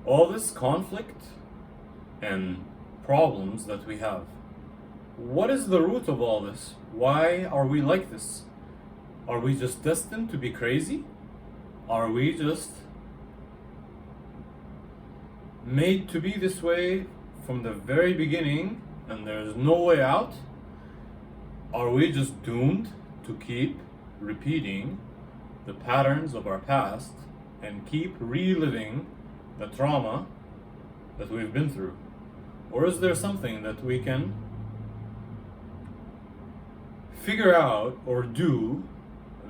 All this conflict and problems that we have, what is the root of all this? Why are we like this? Are we just destined to be crazy? Are we just made to be this way from the very beginning and there's no way out? Are we just doomed to keep repeating the patterns of our past and keep reliving the trauma that we've been through? Or is there something that we can figure out or do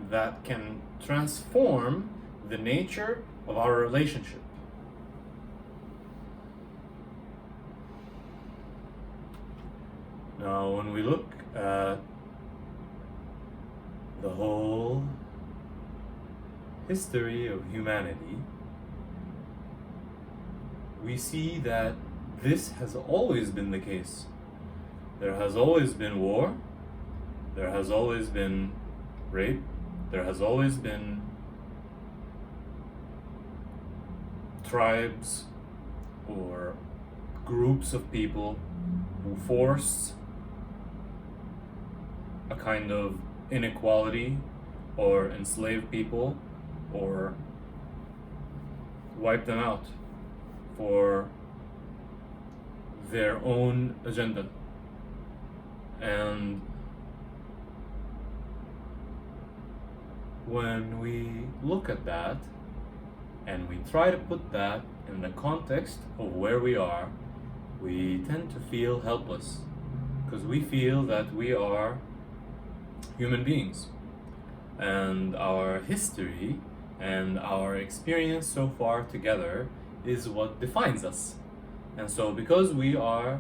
that can transform the nature of our relationship? Now, when we look at the whole history of humanity, we see that this has always been the case. There has always been war, there has always been rape, there has always been tribes or groups of people who force a kind of inequality or enslave people or wipe them out for their own agenda. And when we look at that and we try to put that in the context of where we are, we tend to feel helpless because we feel that we are human beings and our history and our experience so far together is what defines us. And so because we are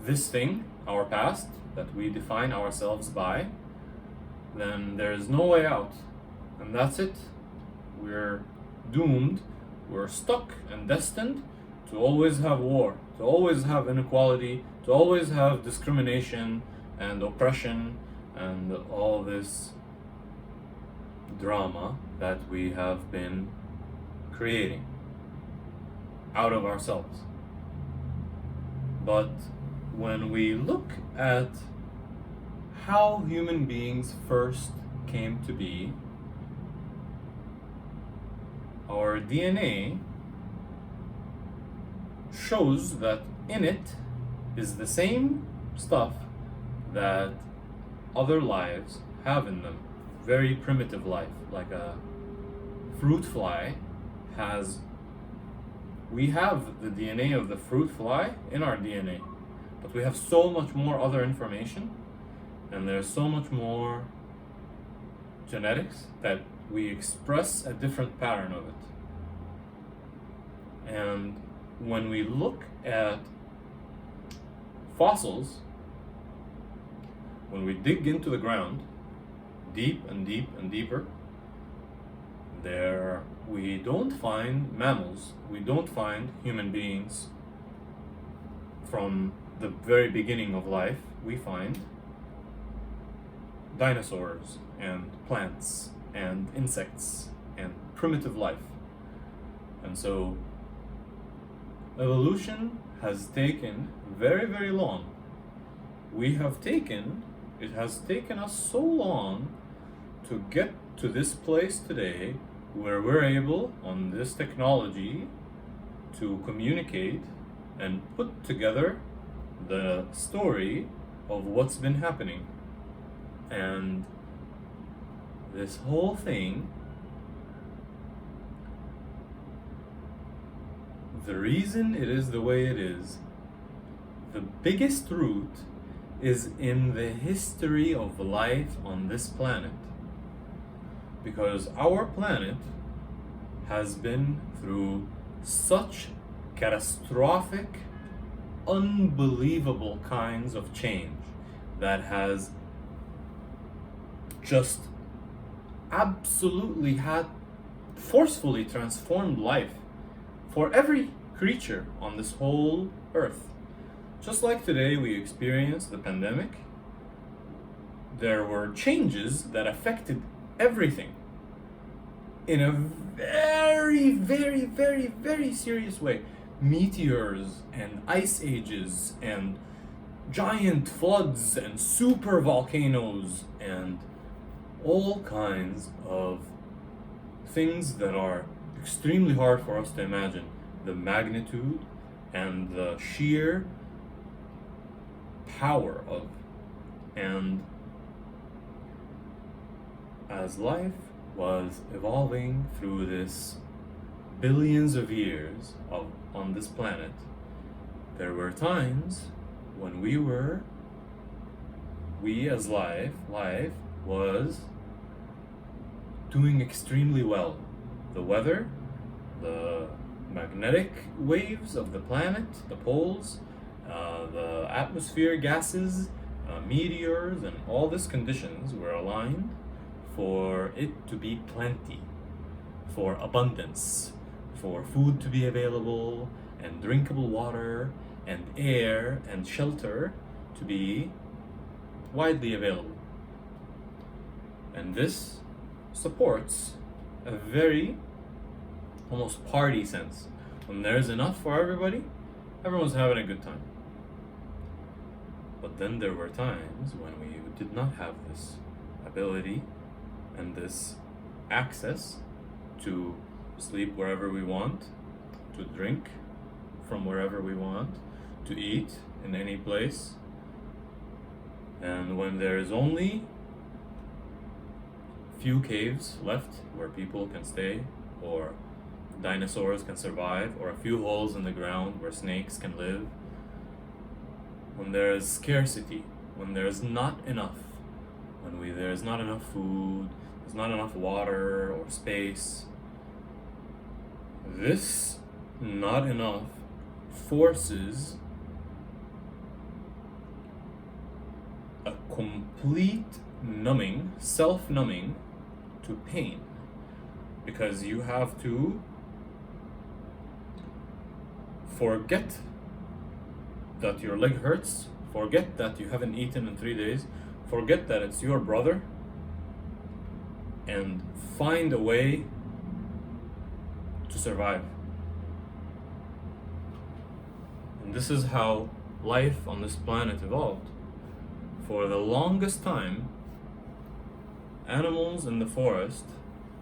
this thing, our past, that we define ourselves by, then there's no way out. And that's it. We're doomed, we're stuck and destined to always have war, to always have inequality, to always have discrimination and oppression and all this drama that we have been creating out of ourselves. But when we look at how human beings first came to be, our DNA shows that in it is the same stuff that other lives have in them. Very primitive life, like a fruit fly has. We have the DNA of the fruit fly in our DNA, but we have so much more other information, and there's so much more genetics that we express a different pattern of it. And when we look at fossils, when we dig into the ground, deep and deep and deeper, there we don't find mammals, we don't find human beings from the very beginning of life. We find dinosaurs and plants and insects and primitive life. And so evolution has taken very, very long. It has taken us so long to get to this place today where we're able, on this technology, to communicate and put together the story of what's been happening. And this whole thing, the reason it is the way it is, the biggest root is in the history of life on this planet. Because our planet has been through such catastrophic, unbelievable kinds of change that has just absolutely had forcefully transformed life for every creature on this whole earth. Just like today we experienced the pandemic, there were changes that affected everything. in a very, very, very, very serious way. Meteors and ice ages and giant floods and super volcanoes and all kinds of things that are extremely hard for us to imagine. The magnitude and the sheer power of. And as life was evolving through this billions of years on this planet, there were times when we as life was doing extremely well. The weather, the magnetic waves of the planet, the poles, the atmosphere gases, meteors, and all these conditions were aligned for it to be plenty, for abundance, for food to be available, and drinkable water, and air, and shelter to be widely available. And this supports a very almost party sense. When there's enough for everybody, everyone's having a good time. But then there were times when we did not have this ability and this access to sleep wherever we want, to drink from wherever we want, to eat in any place. And when there is only few caves left where people can stay, or dinosaurs can survive, or a few holes in the ground where snakes can live, when there is scarcity, when there is not enough, when there is not enough food, there's not enough water or space, this not enough forces a complete numbing, self-numbing to pain, because you have to forget that your leg hurts, forget that you haven't eaten in 3 days, forget that it's your brother, and find a way to survive. And this is how life on this planet evolved. For the longest time, animals in the forest,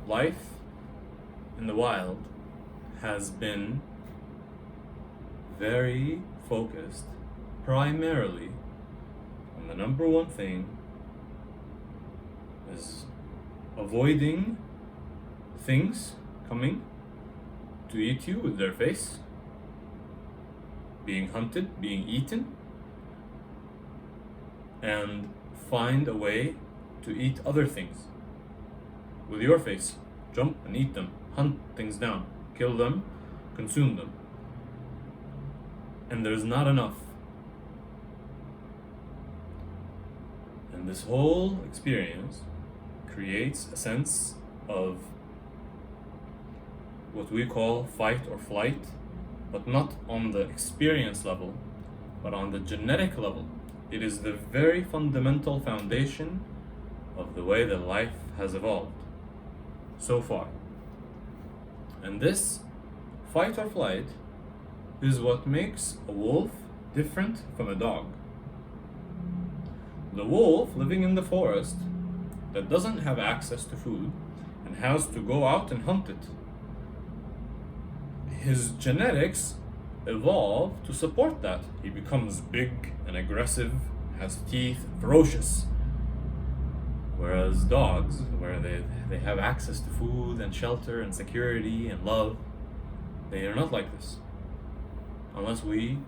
life in the wild, has been very focused primarily on the number one thing is avoiding things coming to eat you with their face, being hunted, being eaten, and find a way to eat other things with your face. Jump and eat them, hunt things down, kill them, consume them. And there's not enough. And this whole experience creates a sense of what we call fight or flight, but not on the experience level, but on the genetic level. It is the very fundamental foundation of the way that life has evolved so far. And this fight or flight is what makes a wolf different from a dog. The wolf living in the forest that doesn't have access to food and has to go out and hunt it, his genetics evolve to support that. He becomes big and aggressive, has teeth, ferocious. Whereas dogs, where they have access to food and shelter and security and love, they are not like this, unless we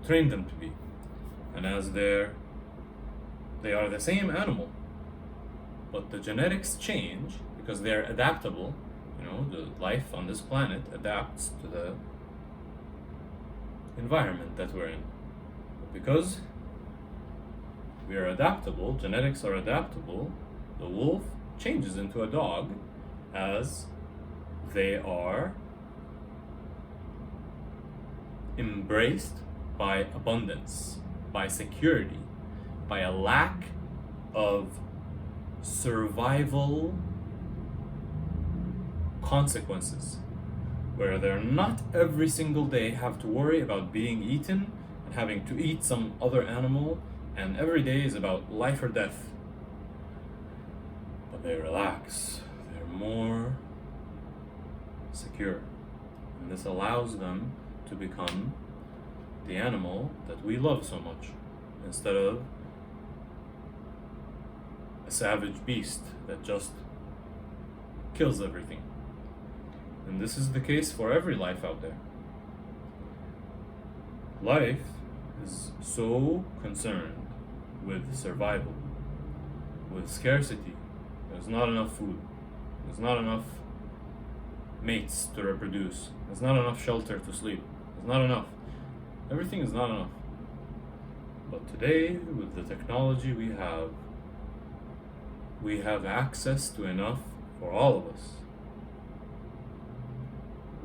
train them to be. And as they are the same animal, but the genetics change because they're adaptable. You know, the life on this planet adapts to the environment that we're in. Because we are adaptable, genetics are adaptable, the wolf changes into a dog as they are embraced by abundance, by security, by a lack of survival consequences, where they're not every single day have to worry about being eaten and having to eat some other animal, and every day is about life or death. But they relax, they're more secure, and this allows them to become the animal that we love so much, instead of a savage beast that just kills everything. And this is the case for every life out there. Life is so concerned with survival, with scarcity. There's not enough food, there's not enough mates to reproduce, there's not enough shelter to sleep, there's not enough. Everything is not enough. But today, with the technology we have access to enough for all of us.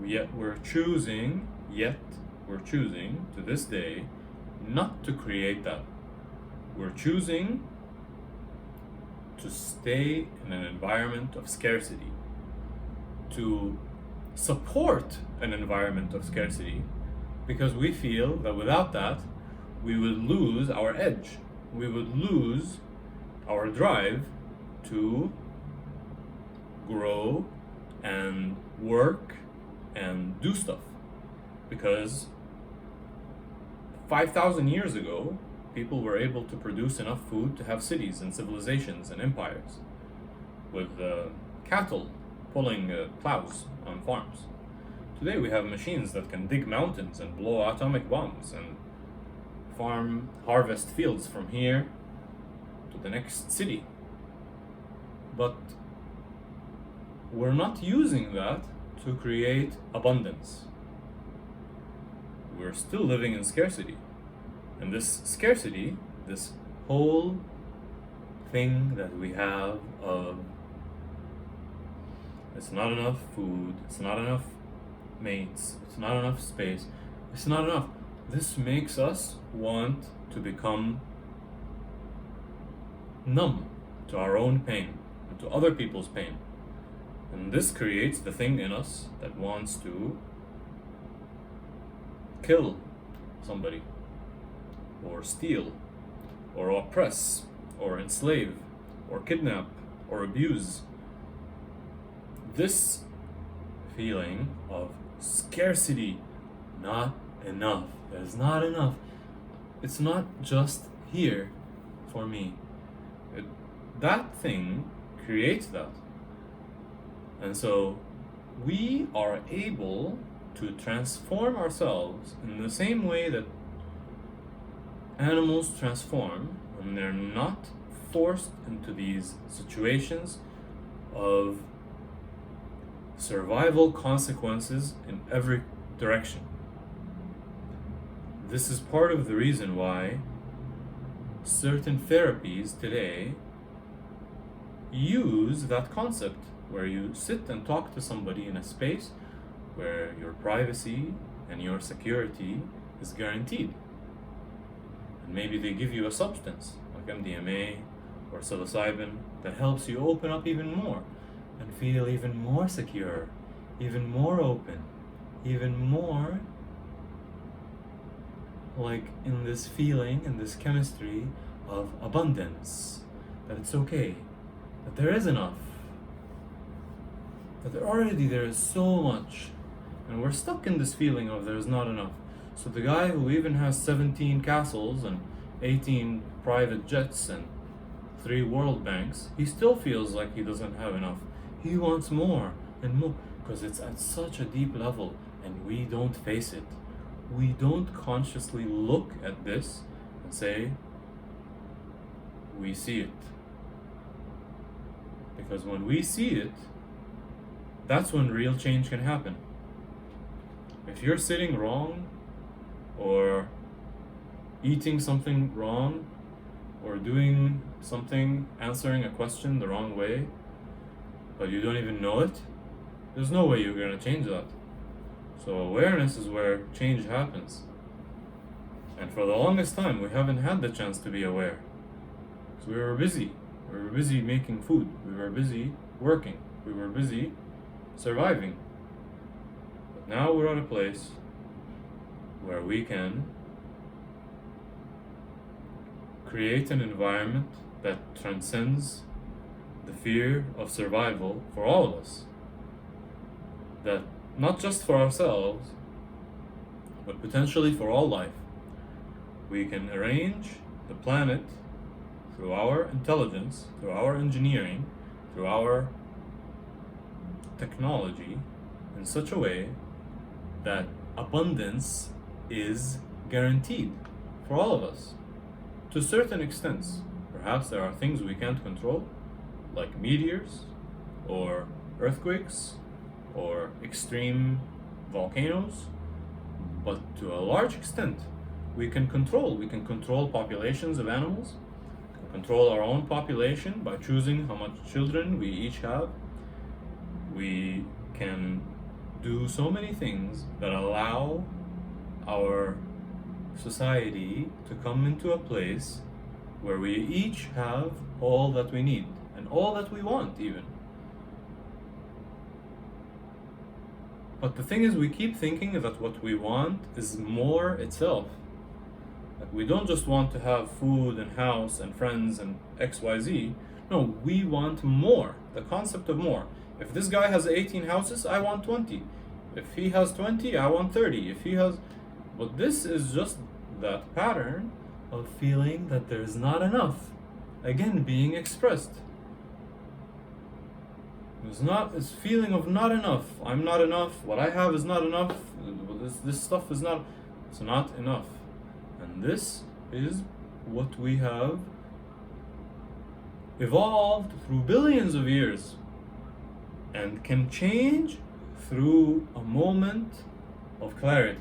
Yet we're choosing to this day not to create that. We're choosing to stay in an environment of scarcity, to support an environment of scarcity, because we feel that without that, we would lose our edge. We would lose our drive to grow and work and do stuff. Because 5,000 years ago, people were able to produce enough food to have cities and civilizations and empires, with cattle pulling plows on farms. Today we have machines that can dig mountains and blow atomic bombs and harvest fields from here to the next city. But we're not using that to create abundance. We're still living in scarcity. And this scarcity, this whole thing that we have of it's not enough food, it's not enough mates, it's not enough space, it's not enough. This makes us want to become numb to our own pain and to other people's pain. And this creates the thing in us that wants to kill somebody, or steal, or oppress, or enslave, or kidnap, or abuse. This feeling of scarcity, not enough, there's not enough. It's not just here for me. That thing creates that. And so we are able to transform ourselves in the same way that animals transform when they're not forced into these situations of survival consequences in every direction. This is part of the reason why certain therapies today use that concept, where you sit and talk to somebody in a space where your privacy and your security is guaranteed. And maybe they give you a substance like MDMA or psilocybin that helps you open up even more and feel even more secure, even more open, even more like in this feeling, in this chemistry of abundance, that it's okay, that there is enough, that there is so much, and we're stuck in this feeling of there's not enough. So the guy who even has 17 castles and 18 private jets and 3 world banks, he still feels like he doesn't have enough. He wants more and more, because it's at such a deep level, and we don't face it. We don't consciously look at this and say, we see it. Because when we see it, that's when real change can happen. If you're sitting wrong, or eating something wrong, or doing something, answering a question the wrong way, but you don't even know it, there's no way you're going to change that. So awareness is where change happens. And for the longest time, we haven't had the chance to be aware. So we were busy. We were busy making food. We were busy working. We were busy surviving. But now we're at a place where we can create an environment that transcends the fear of survival for all of us. That not just for ourselves, but potentially for all life. We can arrange the planet through our intelligence, through our engineering, through our technology in such a way that abundance is guaranteed for all of us to certain extents. Perhaps there are things we can't control, like meteors or earthquakes or extreme volcanoes, but to a large extent we can control populations of animals, control our own population by choosing how much children we each have. We can do so many things that allow our society to come into a place where we each have all that we need and all that we want even. But the thing is, we keep thinking that what we want is more itself. Like, we don't just want to have food and house and friends and XYZ. No, we want more. The concept of more. If this guy has 18 houses, I want 20. If he has 20, I want 30. If he has... But this is just that pattern of feeling that there's not enough. Again, being expressed. This feeling of not enough. I'm not enough. What I have is not enough. This stuff is not... It's not enough. And this is what we have evolved through billions of years and can change through a moment of clarity.